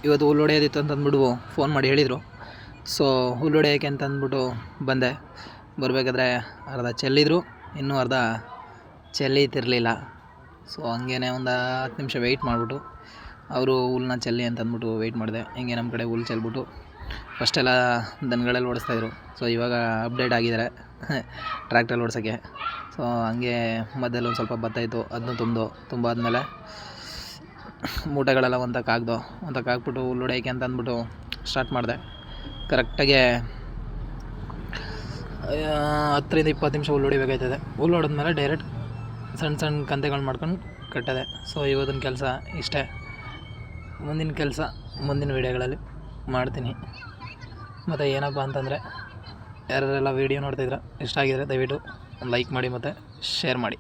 ಇವತ್ತು ಹುಲ್ಲು ಹೊಡೆಯೋದಿತ್ತು ಅಂತ ಅಂದ್ಬಿಟ್ಟು ಫೋನ್ ಮಾಡಿ ಹೇಳಿದರು. ಸೊ ಹುಲ್ಲು ಹೊಡೆಯೋಕ್ಕೆ ಅಂತ ಅಂದ್ಬಿಟ್ಟು ಬಂದೆ. ಬರಬೇಕಾದ್ರೆ ಅರ್ಧ ಚೆಲ್ಲಿದ್ರು, ಇನ್ನೂ ಅರ್ಧ ಚೆಲ್ಲೀತಿರಲಿಲ್ಲ. ಸೊ ಹಂಗೇ ಒಂದು 10 ನಿಮಿಷ ವೆಯ್ಟ್ ಮಾಡಿಬಿಟ್ಟು ಅವರು ಹುಲ್ಲನ್ನ ಚೆಲ್ಲಿ ಅಂತ ಅಂದ್ಬಿಟ್ಟು ವೆಯ್ಟ್ ಮಾಡಿದೆ. ಹಿಂಗೆ ನಮ್ಮ ಕಡೆ ಹುಲ್ಲು ಚೆಲ್ಬಿಟ್ಟು ಫಸ್ಟೆಲ್ಲ ದನಗಳಲ್ಲಿ ಓಡಿಸ್ತಾಯಿದ್ರು. ಸೊ ಇವಾಗ ಅಪ್ಡೇಟ್ ಆಗಿದ್ದಾರೆ ಟ್ರ್ಯಾಕ್ಟ್ರಲ್ಲಿ ಓಡಿಸೋಕ್ಕೆ. ಸೊ ಹಂಗೆ ಮಧ್ಯದಲ್ಲಿ ಒಂದು ಸ್ವಲ್ಪ ಭತ್ತ ಇತ್ತು, ಅದನ್ನು ತುಂಬಾದ್ಮೇಲೆ ಮೂಟೆಗಳೆಲ್ಲ ಒಂದಕ್ಕೆ ಹಾಕ್ಬಿಟ್ಟು ಹುಲ್ಲು ಹೊಡೆಯೋಕ್ಕೆ ಅಂತ ಅಂದ್ಬಿಟ್ಟು ಸ್ಟಾರ್ಟ್ ಮಾಡಿದೆ. ಕರೆಕ್ಟಾಗಿ 10ರಿಂದ 20 ನಿಮಿಷ ಹುಲ್ಲು ಹೊಡಿಬೇಕಾಯ್ತದೆ. ಹುಲ್ಲು ಹೊಡೆದ್ಮೇಲೆ ಡೈರೆಕ್ಟ್ ಸಣ್ಣ ಕಂತೆಗಳು ಮಾಡ್ಕೊಂಡು ಕಟ್ಟದೆ. ಸೊ ಇವತ್ತಿನ ಕೆಲಸ ಇಷ್ಟೇ. ಮುಂದಿನ ಕೆಲಸ ಮುಂದಿನ ವೀಡಿಯೋಗಳಲ್ಲಿ ಮಾಡ್ತೀನಿ. ಮತ್ತು ಏನಪ್ಪ ಅಂತಂದರೆ ಯಾರೆಲ್ಲ ವೀಡಿಯೋ ನೋಡ್ತಾಯಿದ್ರೆ ಇಷ್ಟ ಆಗಿದರೆ ದಯವಿಟ್ಟು ಒಂದು ಲೈಕ್ ಮಾಡಿ ಮತ್ತು ಶೇರ್ ಮಾಡಿ.